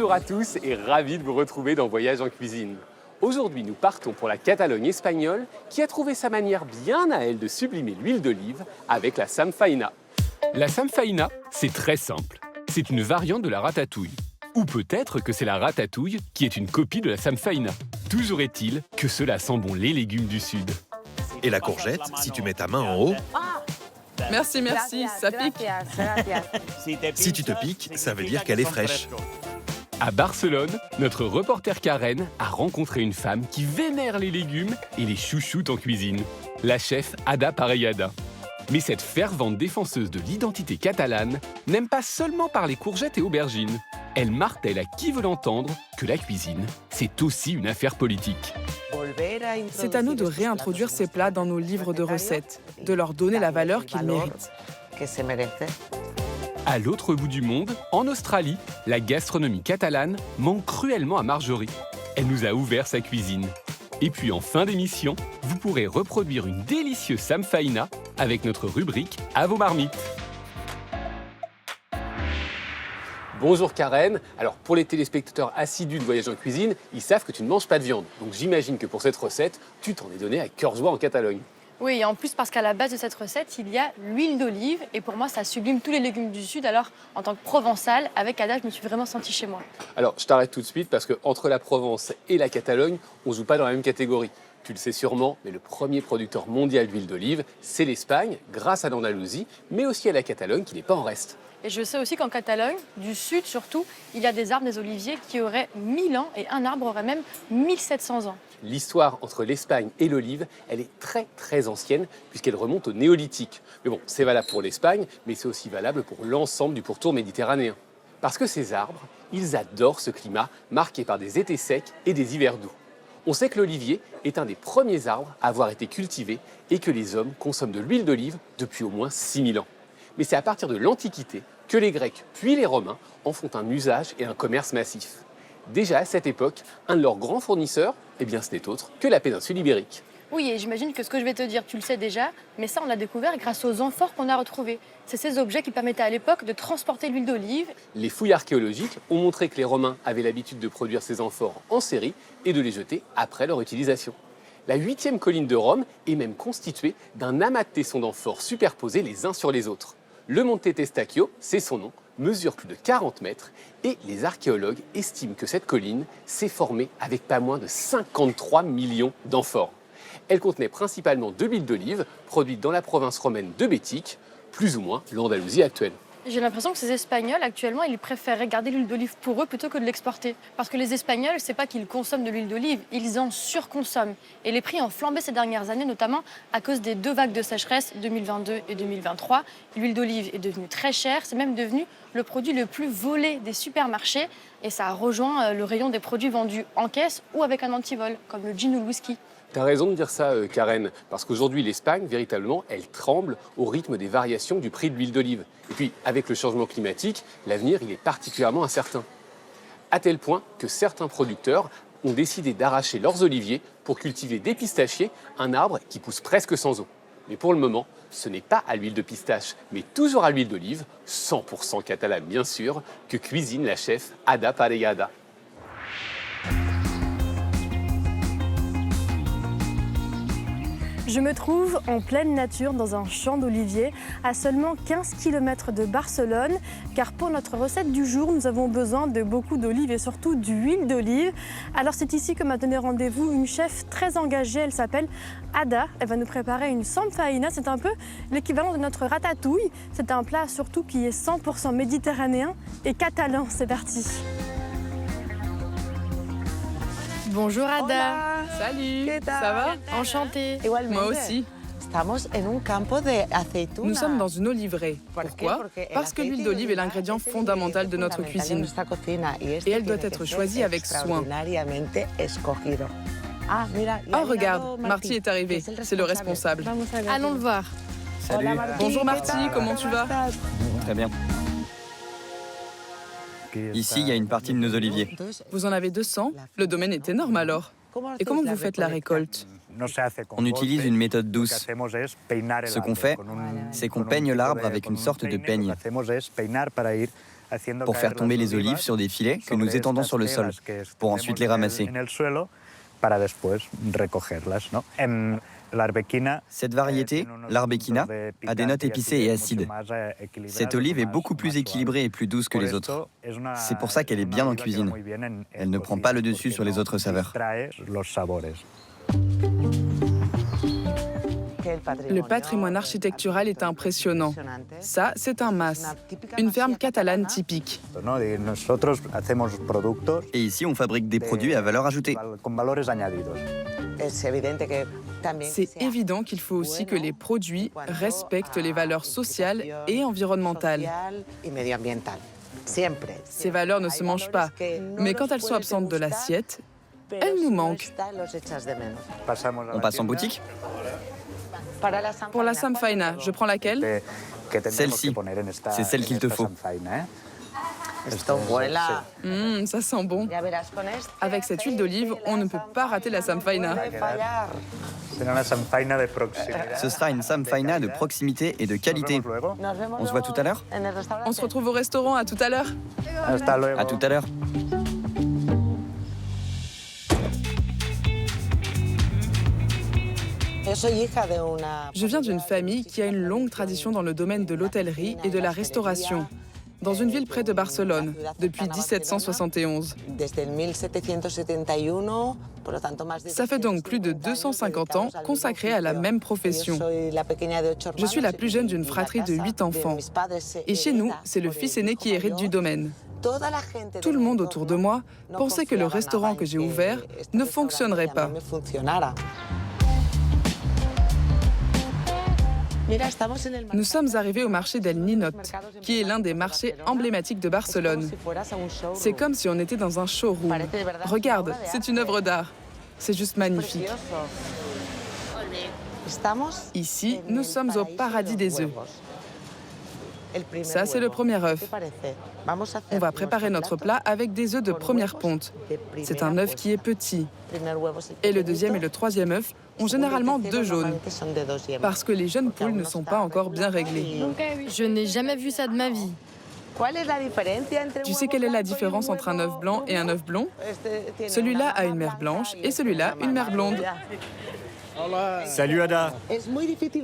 Bonjour à tous et ravi de vous retrouver dans Voyage en cuisine. Aujourd'hui, nous partons pour la Catalogne espagnole qui a trouvé sa manière bien à elle de sublimer l'huile d'olive avec la samfaina. La samfaina, c'est très simple. C'est une variante de la ratatouille. Ou peut-être que c'est la ratatouille qui est une copie de la samfaina. Toujours est-il que cela sent bon les légumes du Sud. Et la courgette, si tu mets ta main en haut, Merci, ça pique. si tu te piques, ça veut dire qu'elle est fraîche. À Barcelone, notre reporter Karen a rencontré une femme qui vénère les légumes et les chouchoute en cuisine. La chef Ada Parellada. Mais cette fervente défenseuse de l'identité catalane n'aime pas seulement parler courgettes et aubergines. Elle martèle à qui veut l'entendre que la cuisine, c'est aussi une affaire politique. C'est à nous de réintroduire ces plats dans nos livres de recettes, de leur donner la valeur qu'ils méritent. À l'autre bout du monde, en Australie, la gastronomie catalane manque cruellement à Marjorie. Elle nous a ouvert sa cuisine. Et puis en fin d'émission, vous pourrez reproduire une délicieuse samfaina avec notre rubrique « À vos marmites ». Bonjour Karen. Alors pour les téléspectateurs assidus de Voyage en cuisine, ils savent que tu ne manges pas de viande. Donc j'imagine que pour cette recette, tu t'en es donné à cœur joie en Catalogne. Oui, et en plus parce qu'à la base de cette recette, il y a l'huile d'olive. Et pour moi, ça sublime tous les légumes du Sud. Alors, en tant que Provençale, avec Ada, je me suis vraiment sentie chez moi. Alors je t'arrête tout de suite parce qu'entre la Provence et la Catalogne, on ne joue pas dans la même catégorie. Tu le sais sûrement, mais le premier producteur mondial d'huile d'olive, c'est l'Espagne, grâce à l'Andalousie, mais aussi à la Catalogne qui n'est pas en reste. Et je sais aussi qu'en Catalogne, du Sud surtout, il y a des arbres, des oliviers qui auraient 1000 ans et un arbre aurait même 1700 ans. L'histoire entre l'Espagne et l'olive, elle est très ancienne puisqu'elle remonte au néolithique. Mais bon, c'est valable pour l'Espagne, mais c'est aussi valable pour l'ensemble du pourtour méditerranéen. Parce que ces arbres, ils adorent ce climat marqué par des étés secs et des hivers doux. On sait que l'olivier est un des premiers arbres à avoir été cultivé et que les hommes consomment de l'huile d'olive depuis au moins 6000 ans. Mais c'est à partir de l'Antiquité que les Grecs puis les Romains en font un usage et un commerce massif. Déjà à cette époque, un de leurs grands fournisseurs, ce n'est autre que la péninsule ibérique. Oui, et j'imagine que ce que je vais te dire, tu le sais déjà, mais ça on l'a découvert grâce aux amphores qu'on a retrouvés. C'est ces objets qui permettaient à l'époque de transporter l'huile d'olive. Les fouilles archéologiques ont montré que les Romains avaient l'habitude de produire ces amphores en série et de les jeter après leur utilisation. La 8e colline de Rome est même constituée d'un amas de tessons d'amphores superposés les uns sur les autres. Le Monte Testaccio, c'est son nom, mesure plus de 40 mètres et les archéologues estiment que cette colline s'est formée avec pas moins de 53 millions d'amphores. Elle contenait principalement de l'huile d'olive produite dans la province romaine de Bétique, plus ou moins l'Andalousie actuelle. J'ai l'impression que ces Espagnols, actuellement, ils préféraient garder l'huile d'olive pour eux plutôt que de l'exporter. Parce que les Espagnols, c'est pas qu'ils consomment de l'huile d'olive, ils en surconsomment. Et les prix ont flambé ces dernières années, notamment à cause des 2 vagues de sécheresse, 2022 et 2023. L'huile d'olive est devenue très chère, c'est même devenu le produit le plus volé des supermarchés. Et ça a rejoint le rayon des produits vendus en caisse ou avec un antivol, comme le gin ou le whisky. T'as raison de dire ça, Karen, parce qu'aujourd'hui, l'Espagne, véritablement, elle tremble au rythme des variations du prix de l'huile d'olive. Et puis, avec le changement climatique, l'avenir, il est particulièrement incertain. À tel point que certains producteurs ont décidé d'arracher leurs oliviers pour cultiver des pistachiers, un arbre qui pousse presque sans eau. Mais pour le moment, ce n'est pas à l'huile de pistache, mais toujours à l'huile d'olive, 100% catalane bien sûr, que cuisine la chef Ada Parellada. Je me trouve en pleine nature dans un champ d'oliviers à seulement 15 km de Barcelone car pour notre recette du jour, nous avons besoin de beaucoup d'olives et surtout d'huile d'olive. Alors c'est ici que m'a donné rendez-vous une chef très engagée, elle s'appelle Ada. Elle va nous préparer une samfaina, c'est un peu l'équivalent de notre ratatouille. C'est un plat surtout qui est 100% méditerranéen et catalan. C'est parti. Bonjour Ada. Hola. Salut, ça va? Enchantée. Moi aussi. Nous sommes dans une oliveraie. Pourquoi? Parce que l'huile d'olive est l'ingrédient fondamental de notre cuisine. Et elle doit être choisie avec soin. Oh, regarde, Marty est arrivé. C'est le responsable. Allons le voir. Salut. Bonjour Marty, comment tu vas? Très bien. Ici, il y a une partie de nos oliviers. Vous en avez 200? Le domaine est énorme alors. Et comment vous faites la récolte? On utilise une méthode douce. Ce qu'on fait, c'est qu'on peigne l'arbre avec une sorte de peigne pour faire tomber les olives sur des filets que nous étendons sur le sol, pour ensuite les ramasser. Cette variété, l'Arbequina, a des notes épicées et acides. Cette olive est beaucoup plus équilibrée et plus douce que les autres. C'est pour ça qu'elle est bien en cuisine. Elle ne prend pas le dessus sur les autres saveurs. Le patrimoine architectural est impressionnant. Ça, c'est un mas, une ferme catalane typique. Et ici, on fabrique des produits à valeur ajoutée. C'est évident qu'il faut aussi que les produits respectent les valeurs sociales et environnementales. Ces valeurs ne se mangent pas, mais quand elles sont absentes de l'assiette, elles nous manquent. On passe en boutique? Pour la samfaina, je prends laquelle? Celle-ci, c'est celle qu'il te faut. Ça sent bon. Avec cette huile d'olive, on ne peut pas rater la samfaina. Ce sera une samfaina de proximité et de qualité. On se voit tout à l'heure? On se retrouve au restaurant, à tout à l'heure. À tout à l'heure. Je viens d'une famille qui a une longue tradition dans le domaine de l'hôtellerie et de la restauration, dans une ville près de Barcelone, depuis 1771. Ça fait donc plus de 250 ans consacrés à la même profession. Je suis la plus jeune d'une fratrie de 8 enfants. Et chez nous, c'est le fils aîné qui hérite du domaine. Tout le monde autour de moi pensait que le restaurant que j'ai ouvert ne fonctionnerait pas. Nous sommes arrivés au marché d'El Ninot, qui est l'un des marchés emblématiques de Barcelone. C'est comme si on était dans un showroom. Regarde, c'est une œuvre d'art. C'est juste magnifique. Ici, nous sommes au paradis des œufs. Ça, c'est le premier œuf. On va préparer notre plat avec des œufs de première ponte. C'est un œuf qui est petit. Et le deuxième et le troisième œuf ont généralement 2 jaunes, parce que les jeunes poules ne sont pas encore bien réglées. Je n'ai jamais vu ça de ma vie. Tu sais quelle est la différence entre un œuf blanc et un œuf blond? Celui-là a une mère blanche et celui-là une mère blonde. Salut Ada.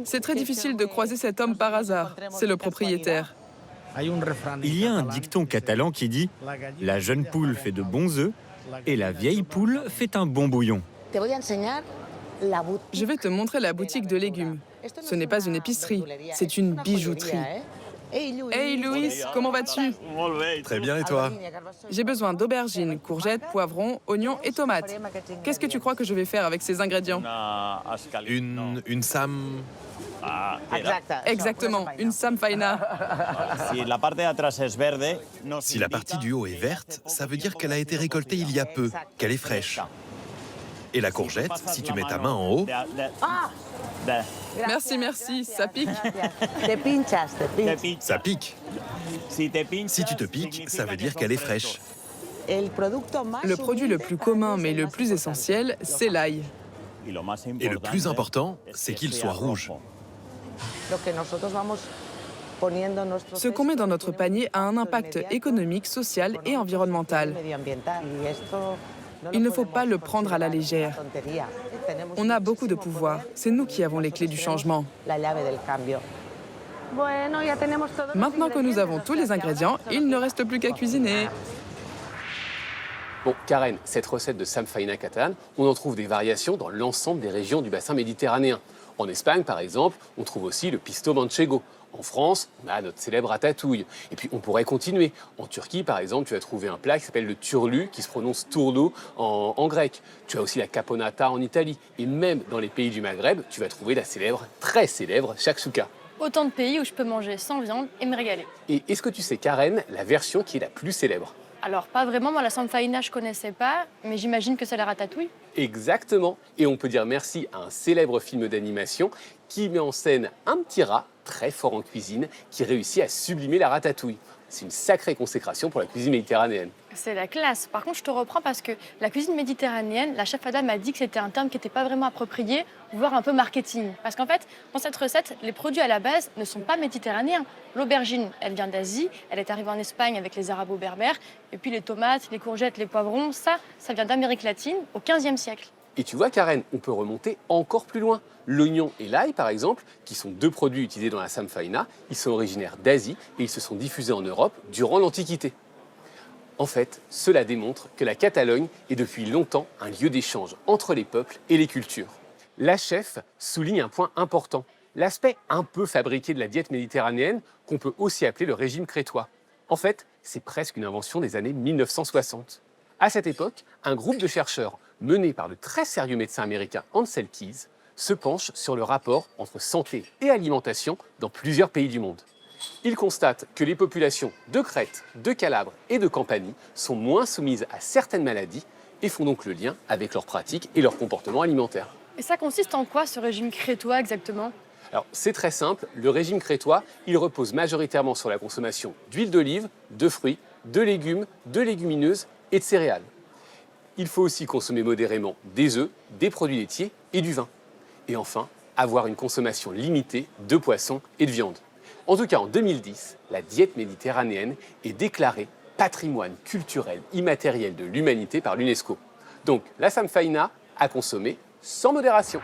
C'est très difficile de croiser cet homme par hasard. C'est le propriétaire. Il y a un dicton catalan qui dit « La jeune poule fait de bons œufs et la vieille poule fait un bon bouillon ». Je vais te montrer la boutique de légumes. Ce n'est pas une épicerie, c'est une bijouterie. Hey Louis, comment vas-tu? Très bien, et toi? J'ai besoin d'aubergines, courgettes, poivrons, oignons et tomates. Qu'est-ce que tu crois que je vais faire avec ces ingrédients? Une Sam... Exactement, une samfaina. Si la partie du haut est verte, ça veut dire qu'elle a été récoltée il y a peu, qu'elle est fraîche. Et la courgette, si tu mets ta main en haut... Merci, merci, ça pique. Ça pique. Si tu te piques, ça veut dire qu'elle est fraîche. Le produit le plus commun, mais le plus essentiel, c'est l'ail. Et le plus important, c'est qu'il soit rouge. Ce qu'on met dans notre panier a un impact économique, social et environnemental. Il ne faut pas le prendre à la légère. On a beaucoup de pouvoir. C'est nous qui avons les clés du changement. Maintenant que nous avons tous les ingrédients, il ne reste plus qu'à cuisiner. Bon, Karen, cette recette de samfaina catalane, on en trouve des variations dans l'ensemble des régions du bassin méditerranéen. En Espagne, par exemple, on trouve aussi le pisto manchego. En France, on a notre célèbre ratatouille. Et puis, on pourrait continuer. En Turquie, par exemple, tu vas trouver un plat qui s'appelle le turlu, qui se prononce tourlou en grec. Tu as aussi la caponata en Italie. Et même dans les pays du Maghreb, tu vas trouver la célèbre, très célèbre, shakshuka. Autant de pays où je peux manger sans viande et me régaler. Et est-ce que tu sais, Karen, la version qui est la plus célèbre? Alors, pas vraiment, moi la samfaina je connaissais pas, mais j'imagine que c'est la ratatouille. Exactement. Et on peut dire merci à un célèbre film d'animation qui met en scène un petit rat très fort en cuisine qui réussit à sublimer la ratatouille. C'est une sacrée consécration pour la cuisine méditerranéenne. C'est la classe. Par contre, je te reprends parce que la cuisine méditerranéenne, la chef Ada m'a dit que c'était un terme qui n'était pas vraiment approprié, voire un peu marketing. Parce qu'en fait, dans cette recette, les produits à la base ne sont pas méditerranéens. L'aubergine, elle vient d'Asie, elle est arrivée en Espagne avec les arabo-berbères. Et puis les tomates, les courgettes, les poivrons, ça vient d'Amérique latine au XVe siècle. Et tu vois, Karen, on peut remonter encore plus loin. L'oignon et l'ail, par exemple, qui sont deux produits utilisés dans la samfaina, ils sont originaires d'Asie et ils se sont diffusés en Europe durant l'Antiquité. En fait, cela démontre que la Catalogne est depuis longtemps un lieu d'échange entre les peuples et les cultures. La chef souligne un point important, l'aspect un peu fabriqué de la diète méditerranéenne qu'on peut aussi appeler le régime crétois. En fait, c'est presque une invention des années 1960. À cette époque, un groupe de chercheurs mené par le très sérieux médecin américain Ansel Keys se penche sur le rapport entre santé et alimentation dans plusieurs pays du monde. Il constate que les populations de Crète, de Calabre et de Campanie sont moins soumises à certaines maladies et font donc le lien avec leurs pratiques et leur comportement alimentaire. Et ça consiste en quoi, ce régime crétois, exactement? Alors, c'est très simple, le régime crétois, il repose majoritairement sur la consommation d'huile d'olive, de fruits, de légumes, de légumineuses et de céréales. Il faut aussi consommer modérément des œufs, des produits laitiers et du vin. Et enfin, avoir une consommation limitée de poissons et de viande. En tout cas, en 2010, la diète méditerranéenne est déclarée patrimoine culturel immatériel de l'humanité par l'UNESCO. Donc, la samfaina à consommer sans modération.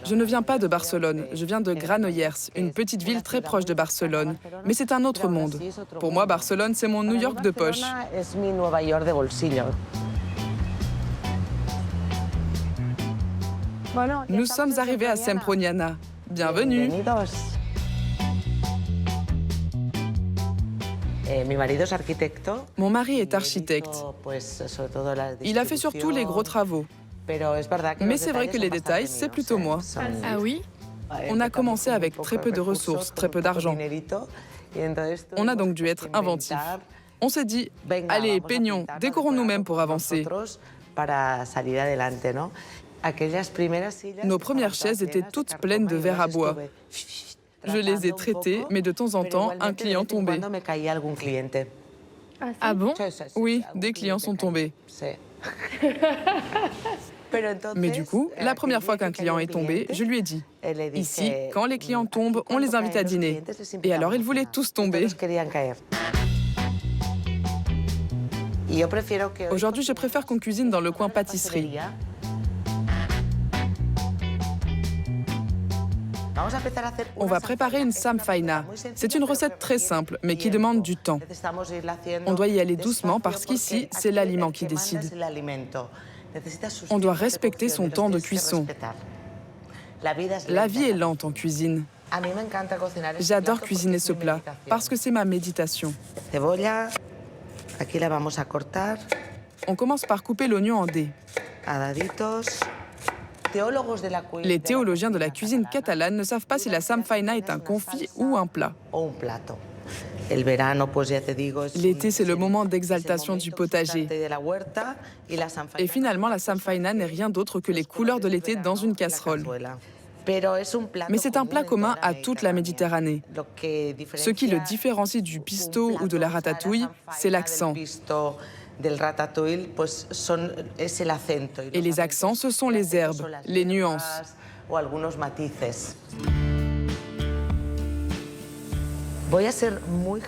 Je ne viens pas de Barcelone, je viens de Granollers, une petite ville très proche de Barcelone. Mais c'est un autre monde. Pour moi, Barcelone, c'est mon New York de poche. Nous sommes arrivés à Semproniana. Bienvenue. Mon mari est architecte. Il a fait surtout les gros travaux. Mais c'est vrai que les détails, c'est plutôt moi. Ah oui? On a commencé avec très peu de ressources, très peu d'argent. On a donc dû être inventifs. On s'est dit, allez, peignons, décorons nous-mêmes pour avancer. Nos premières chaises étaient toutes pleines de verre à bois. Je les ai traitées, mais de temps en temps, un client tombait. Ah bon? Oui, des clients sont tombés. Mais du coup, la première fois qu'un client est tombé, je lui ai dit, ici, quand les clients tombent, on les invite à dîner. Et alors, ils voulaient tous tomber. Aujourd'hui, je préfère qu'on cuisine dans le coin pâtisserie. On va préparer une samfaina. C'est une recette très simple, mais qui demande du temps. On doit y aller doucement parce qu'ici, c'est l'aliment qui décide. On doit respecter son temps de cuisson. La vie est lente en cuisine. J'adore cuisiner ce plat parce que c'est ma méditation. On commence par couper l'oignon en dés. Les théologiens de la cuisine catalane ne savent pas si la samfaina est un confit ou un plat. L'été, c'est le moment d'exaltation du potager. Et finalement, la samfaina n'est rien d'autre que les couleurs de l'été dans une casserole. Mais c'est un plat commun à toute la Méditerranée. Ce qui le différencie du pisto ou de la ratatouille, c'est l'accent. Et les accents, ce sont les herbes, les nuances.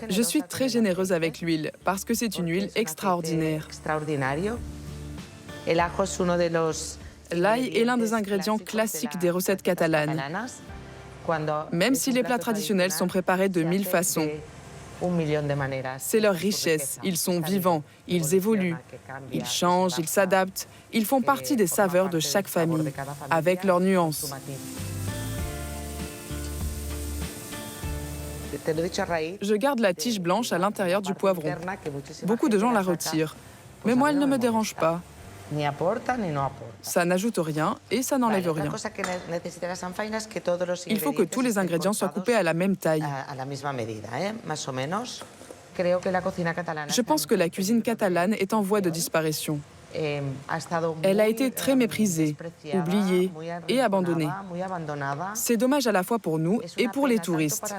Je suis très généreuse avec l'huile parce que c'est une huile extraordinaire. L'ail est l'un des ingrédients classiques des recettes catalanes. Même si les plats traditionnels sont préparés de 1000 façons. C'est leur richesse, ils sont vivants, ils évoluent, ils changent, ils s'adaptent, ils font partie des saveurs de chaque famille, avec leurs nuances. Je garde la tige blanche à l'intérieur du poivron. Beaucoup de gens la retirent, mais moi elle ne me dérange pas. Ça n'ajoute rien et ça n'enlève rien. Il faut que tous les ingrédients soient coupés à la même taille. Je pense que la cuisine catalane est en voie de disparition. Elle a été très méprisée, oubliée et abandonnée. C'est dommage à la fois pour nous et pour les touristes.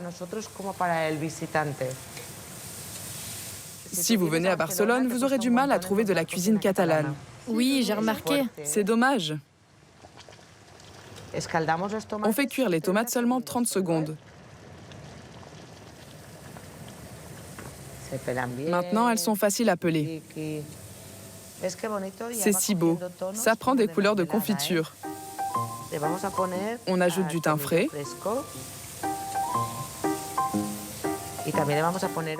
Si vous venez à Barcelone, vous aurez du mal à trouver de la cuisine catalane. Oui, j'ai remarqué. C'est dommage. On fait cuire les tomates seulement 30 secondes. Maintenant, elles sont faciles à peler. C'est si beau. Ça prend des couleurs de confiture. On ajoute du thym frais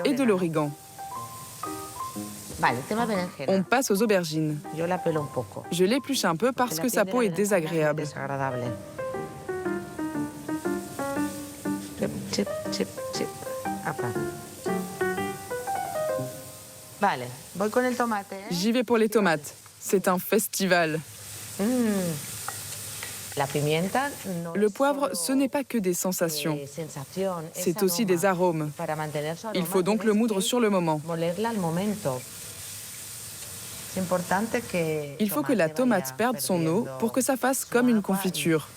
et de l'origan. On passe aux aubergines. Je l'épluche un peu parce que sa peau est désagréable. J'y vais pour les tomates. C'est un festival. Le poivre, ce n'est pas que des sensations. C'est aussi des arômes. Il faut donc le moudre sur le moment. Il faut que la tomate perde son eau pour que ça fasse comme une confiture.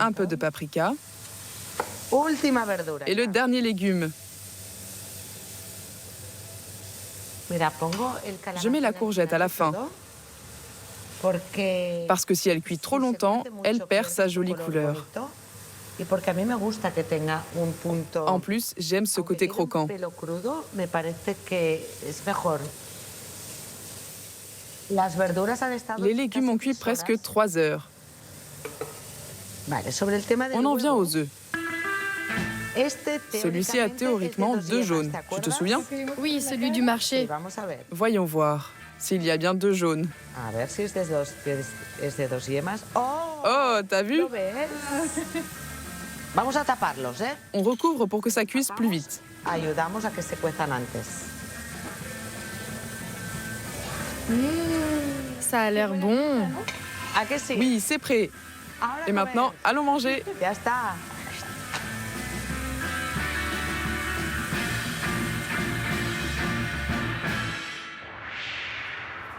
Un peu de paprika. Et le dernier légume. Je mets la courgette à la fin. Parce que si elle cuit trop longtemps, elle perd sa jolie couleur. En plus, j'aime ce côté croquant. Les légumes ont cuit presque 3 heures. On en vient aux œufs. Celui-ci a théoriquement 2 jaunes. Tu te souviens? Oui, celui du marché. Voyons voir s'il y a bien 2 jaunes. Oh, t'as vu? On recouvre pour que ça cuise plus vite. Ça a l'air bon. Oui, c'est prêt. Et maintenant, allons manger.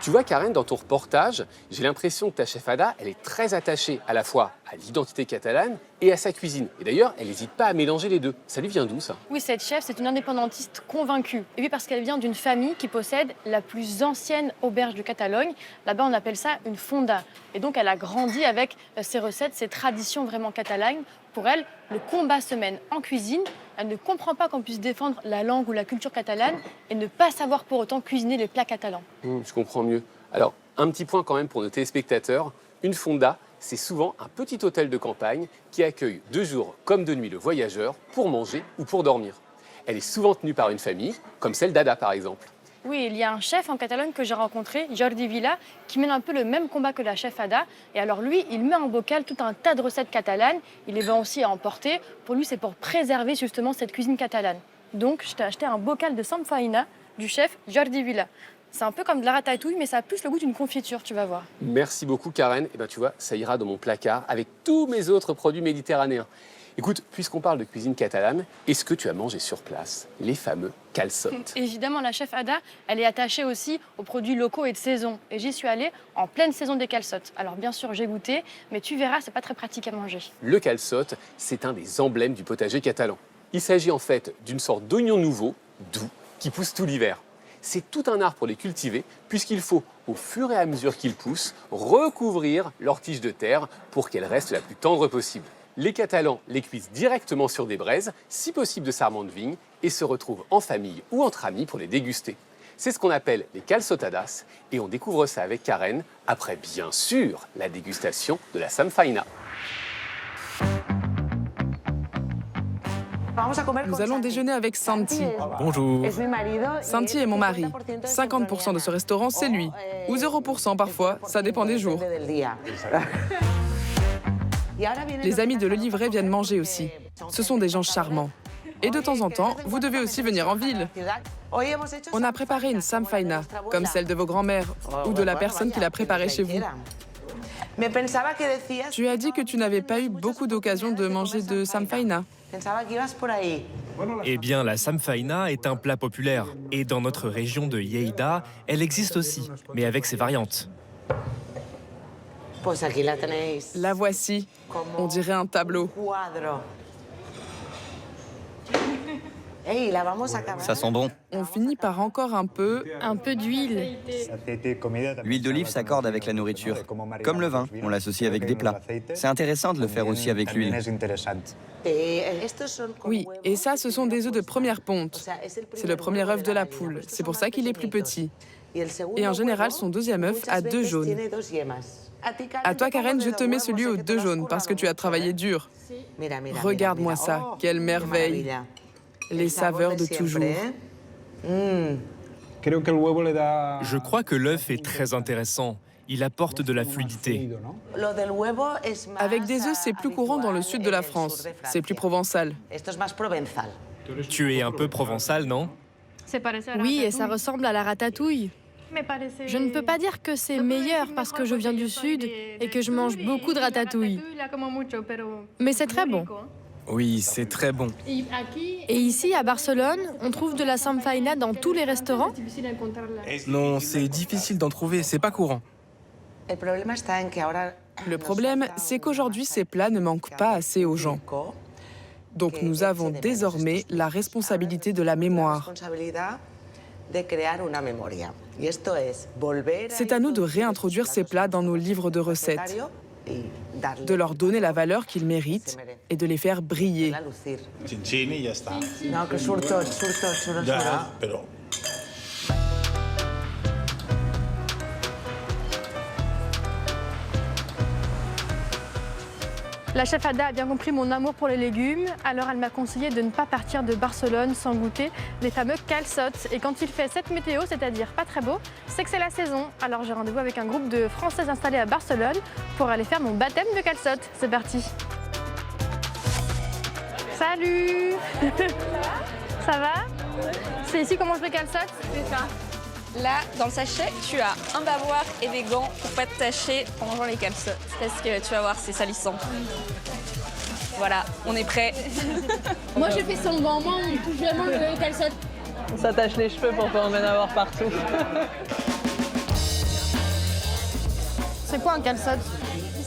Tu vois, Karen, dans ton reportage, j'ai l'impression que ta chef Ada, elle est très attachée à la fois à l'identité catalane et à sa cuisine. Et d'ailleurs, elle n'hésite pas à mélanger les deux. Ça lui vient d'où, ça? Oui, cette chef, c'est une indépendantiste convaincue. Et puis parce qu'elle vient d'une famille qui possède la plus ancienne auberge de Catalogne. Là-bas, on appelle ça une fonda. Et donc, elle a grandi avec ses recettes, ses traditions vraiment catalanes. Pour elle, le combat se mène en cuisine. Elle ne comprend pas qu'on puisse défendre la langue ou la culture catalane et ne pas savoir pour autant cuisiner les plats catalans. Je comprends mieux. Alors, un petit point quand même pour nos téléspectateurs. Une fonda, c'est souvent un petit hôtel de campagne qui accueille de jour comme de nuit le voyageur pour manger ou pour dormir. Elle est souvent tenue par une famille, comme celle d'Ada par exemple. Oui, il y a un chef en Catalogne que j'ai rencontré, Jordi Vila, qui mène un peu le même combat que la chef Ada. Et alors lui, il met en bocal tout un tas de recettes catalanes. Il les vend aussi à emporter. Pour lui, c'est pour préserver justement cette cuisine catalane. Donc, je t'ai acheté un bocal de samfaina du chef Jordi Vila. C'est un peu comme de la ratatouille, mais ça a plus le goût d'une confiture, tu vas voir. Merci beaucoup, Karen. Et ben, tu vois, ça ira dans mon placard avec tous mes autres produits méditerranéens. Écoute, puisqu'on parle de cuisine catalane, est-ce que tu as mangé sur place les fameux calçots? Évidemment, la chef Ada, elle est attachée aussi aux produits locaux et de saison. Et j'y suis allée en pleine saison des calçots. Alors bien sûr, j'ai goûté, mais tu verras, c'est pas très pratique à manger. Le calçot, c'est un des emblèmes du potager catalan. Il s'agit en fait d'une sorte d'oignon nouveau, doux, qui pousse tout l'hiver. C'est tout un art pour les cultiver, puisqu'il faut, au fur et à mesure qu'ils poussent, recouvrir leur tige de terre pour qu'elle reste la plus tendre possible. Les Catalans les cuisent directement sur des braises, si possible de sarment de vigne, et se retrouvent en famille ou entre amis pour les déguster. C'est ce qu'on appelle les calçotadas, et on découvre ça avec Karen, après bien sûr la dégustation de la samfaina. Nous allons déjeuner avec Santi. Bonjour. Santi est mon mari. 50% de ce restaurant, c'est lui. Ou 0% parfois, ça dépend des jours. Les amis de l'Olivret viennent manger aussi. Ce sont des gens charmants. Et de temps en temps, vous devez aussi venir en ville. On a préparé une samfaina, comme celle de vos grands-mères, ou de la personne qui l'a préparée chez vous. Tu as dit que tu n'avais pas eu beaucoup d'occasions de manger de samfaina. Eh bien, la samfaina est un plat populaire. Et dans notre région de Lleida, elle existe aussi, mais avec ses variantes. La voici. On dirait un tableau. Ça sent bon. On finit par encore un peu. Un peu d'huile. L'huile d'olive s'accorde avec la nourriture. Comme le vin, on l'associe avec des plats. C'est intéressant de le faire aussi avec l'huile. Oui, et ça, ce sont des œufs de première ponte. C'est le premier œuf de la poule. C'est pour ça qu'il est plus petit. Et en général, son deuxième œuf a 2 jaunes. À toi, Karen, je te mets celui aux 2 jaunes parce que tu as travaillé dur. Regarde-moi ça, quelle merveille. Les saveurs de toujours. Je crois que l'œuf est très intéressant. Il apporte de la fluidité. Avec des œufs, c'est plus courant dans le sud de la France. C'est plus provençal. Tu es un peu provençal, non? Oui, et ça ressemble à la ratatouille. Je ne peux pas dire que c'est meilleur parce que je viens du sud et que je mange beaucoup de ratatouille. Mais c'est très bon. Oui, c'est très bon. Et ici, à Barcelone, on trouve de la samfaina dans tous les restaurants? Non, c'est difficile d'en trouver, c'est pas courant. Le problème, c'est qu'aujourd'hui, ces plats ne manquent pas assez aux gens. Donc nous avons désormais la responsabilité de la mémoire. C'est à nous de réintroduire ces plats dans nos livres de recettes, de leur donner la valeur qu'ils méritent et de les faire briller. La chef Ada a bien compris mon amour pour les légumes, alors elle m'a conseillé de ne pas partir de Barcelone sans goûter les fameux calçots. Et quand il fait cette météo, c'est-à-dire pas très beau, c'est que c'est la saison. Alors j'ai rendez-vous avec un groupe de Françaises installées à Barcelone pour aller faire mon baptême de calçots. C'est parti. Salut. Ça va? C'est ici qu'on mange les calçots? C'est ça. Là, dans le sachet, tu as un bavoir et des gants pour pas te tacher en mangeant les calçots. Parce que tu vas voir, c'est salissant. Voilà, on est prêt. Moi, je fais semblant. Moi, on touche vraiment le calçot. On s'attache les cheveux pour pas en avoir partout. C'est quoi un calçot?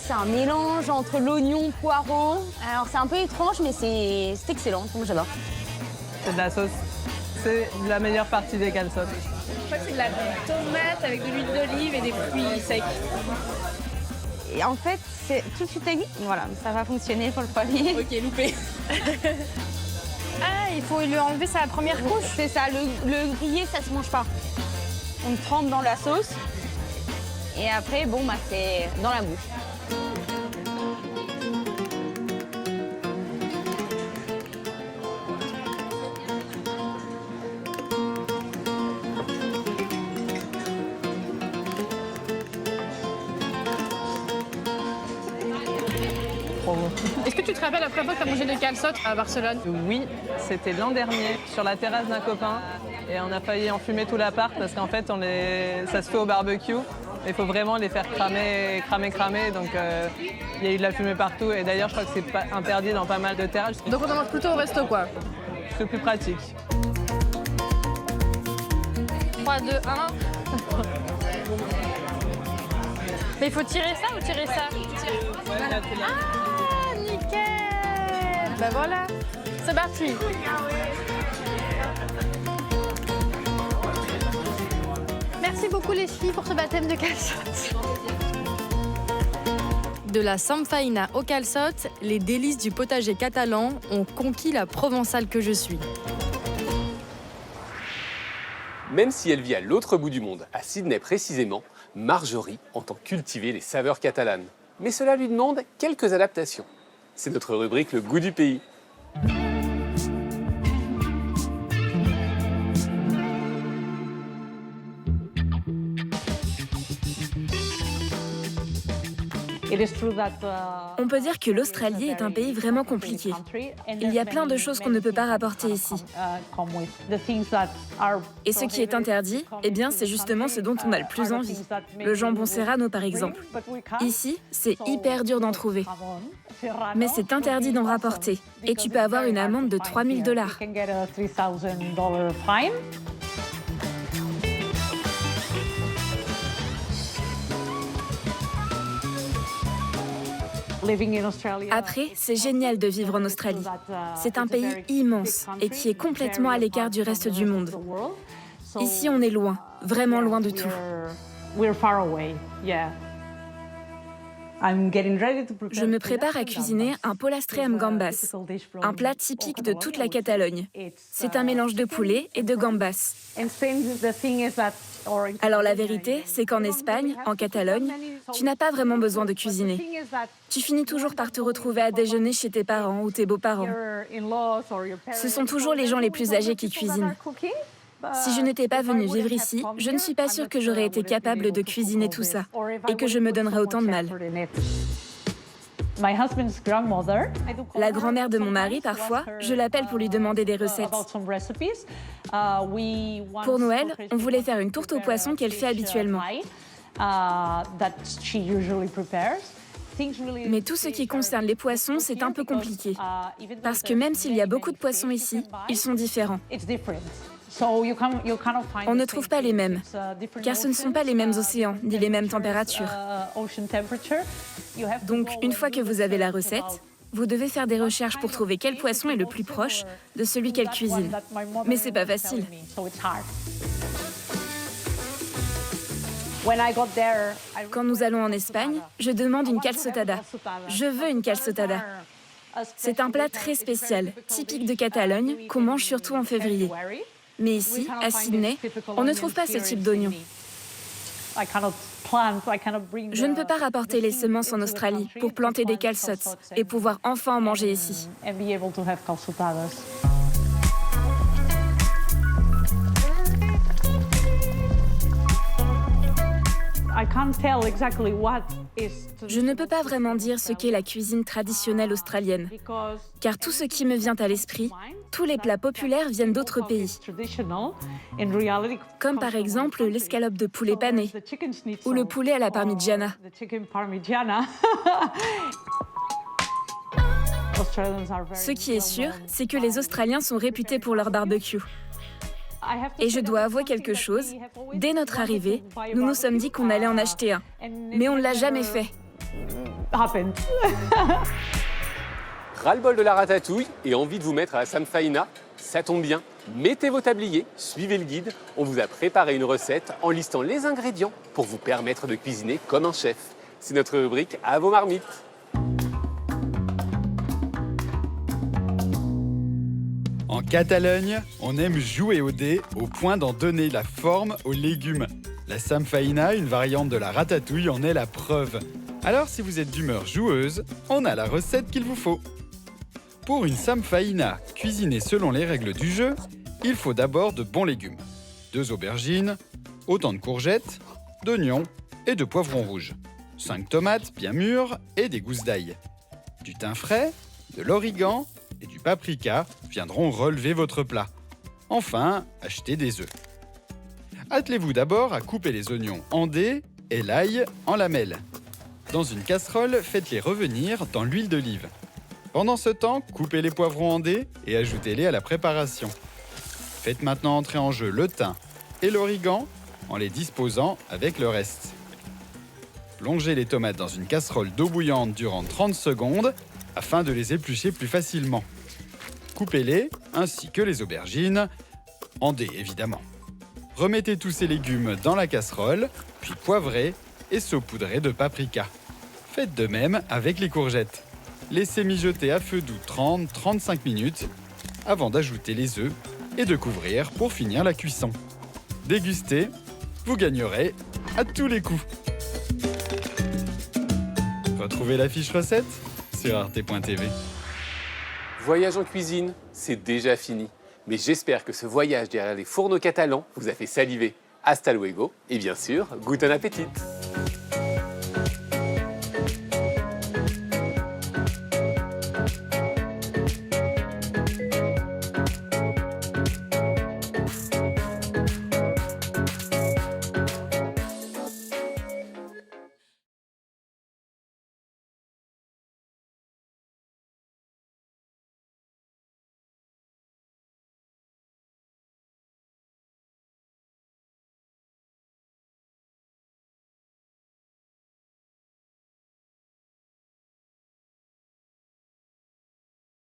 C'est un mélange entre l'oignon, poireau. Alors, c'est un peu étrange, mais c'est excellent. Moi, j'adore. C'est de la sauce. C'est la meilleure partie des calçots. Je crois que c'est de la tomate avec de l'huile d'olive et des fruits secs. Et en fait, c'est tout de suite cuit. Voilà, ça va fonctionner pour le poirier. Ok, loupé. Ah, il faut lui enlever sa première couche. C'est ça, le grillé, ça se mange pas. On trempe dans la sauce. Et après, bon, bah, c'est dans la bouche. Est-ce que tu te rappelles la première fois que tu as mangé des calçots à Barcelone? Oui, c'était l'an dernier, sur la terrasse d'un copain. Et on a failli enfumer tout l'appart parce qu'en fait, ça se fait au barbecue. Il faut vraiment les faire cramer. Donc, il y a eu de la fumée partout. Et d'ailleurs, je crois que c'est pas interdit dans pas mal de terrasses. Donc on en mange plutôt au resto, quoi. C'est plus pratique. 3, 2, 1. Mais il faut tirer ça ou tirer ça? Ah, nickel! Ben voilà, c'est parti. Merci beaucoup les filles pour ce baptême de calçots. De la samfaina au calçots, les délices du potager catalan ont conquis la provençale que je suis. Même si elle vit à l'autre bout du monde, à Sydney précisément, Marjorie entend cultiver les saveurs catalanes. Mais cela lui demande quelques adaptations. C'est notre rubrique Le goût du pays. On peut dire que l'Australie est un pays vraiment compliqué. Il y a plein de choses qu'on ne peut pas rapporter ici. Et ce qui est interdit, eh bien, c'est justement ce dont on a le plus envie. Le jambon serrano, par exemple. Ici, c'est hyper dur d'en trouver. Mais c'est interdit d'en rapporter. Et tu peux avoir une amende de $3000. Après, c'est génial de vivre en Australie. C'est un pays immense et qui est complètement à l'écart du reste du monde. Ici, on est loin, vraiment loin de tout. Je me prépare à cuisiner un pollastre amb gambas, un plat typique de toute la Catalogne. C'est un mélange de poulet et de gambas. Alors la vérité, c'est qu'en Espagne, en Catalogne, tu n'as pas vraiment besoin de cuisiner. Tu finis toujours par te retrouver à déjeuner chez tes parents ou tes beaux-parents. Ce sont toujours les gens les plus âgés qui cuisinent. Si je n'étais pas venue vivre ici, je ne suis pas sûre que j'aurais été capable de cuisiner tout ça et que je me donnerais autant de mal. La grand-mère de mon mari, parfois, je l'appelle pour lui demander des recettes. Pour Noël, on voulait faire une tourte au poisson qu'elle fait habituellement. Mais tout ce qui concerne les poissons, c'est un peu compliqué. Parce que même s'il y a beaucoup de poissons ici, ils sont différents. On ne trouve pas les mêmes, car ce ne sont pas les mêmes océans, ni les mêmes températures. Donc, une fois que vous avez la recette, vous devez faire des recherches pour trouver quel poisson est le plus proche de celui qu'elle cuisine. Mais c'est pas facile. Quand nous allons en Espagne, je demande une calçotada. Je veux une calçotada. C'est un plat très spécial, typique de Catalogne, qu'on mange surtout en février. Mais ici, à Sydney, on ne trouve pas ce type d'oignon. Je ne peux pas rapporter les semences en Australie pour planter des calçotes et pouvoir enfin en manger ici. Je ne peux pas vraiment dire ce qu'est la cuisine traditionnelle australienne, car tout ce qui me vient à l'esprit, tous les plats populaires viennent d'autres pays, comme par exemple l'escalope de poulet pané ou le poulet à la parmigiana. Ce qui est sûr, c'est que les Australiens sont réputés pour leur barbecue. Et je dois avouer quelque chose, dès notre arrivée, nous nous sommes dit qu'on allait en acheter un. Mais on ne l'a jamais fait. Ras-le-bol de la ratatouille et envie de vous mettre à la samfaina? Ça tombe bien, mettez vos tabliers, suivez le guide. On vous a préparé une recette en listant les ingrédients pour vous permettre de cuisiner comme un chef. C'est notre rubrique À vos marmites. En Catalogne, on aime jouer au dé au point d'en donner la forme aux légumes. La samfaina, une variante de la ratatouille, en est la preuve. Alors si vous êtes d'humeur joueuse, on a la recette qu'il vous faut. Pour une samfaina cuisinée selon les règles du jeu, il faut d'abord de bons légumes. 2 aubergines, autant de courgettes, d'oignons et de poivrons rouges. 5 tomates bien mûres et des gousses d'ail. Du thym frais, de l'origan et du paprika viendront relever votre plat. Enfin, achetez des œufs. Attelez-vous d'abord à couper les oignons en dés et l'ail en lamelles. Dans une casserole, faites-les revenir dans l'huile d'olive. Pendant ce temps, coupez les poivrons en dés et ajoutez-les à la préparation. Faites maintenant entrer en jeu le thym et l'origan en les disposant avec le reste. Plongez les tomates dans une casserole d'eau bouillante durant 30 secondes afin de les éplucher plus facilement. Coupez-les, ainsi que les aubergines, en dés évidemment. Remettez tous ces légumes dans la casserole, puis poivrez et saupoudrez de paprika. Faites de même avec les courgettes. Laissez mijoter à feu doux 30-35 minutes avant d'ajouter les œufs et de couvrir pour finir la cuisson. Dégustez, vous gagnerez à tous les coups. Retrouvez la fiche recette sur arte.tv. Voyage en cuisine, c'est déjà fini. Mais j'espère que ce voyage derrière les fourneaux catalans vous a fait saliver. Hasta luego et bien sûr, guten appetit.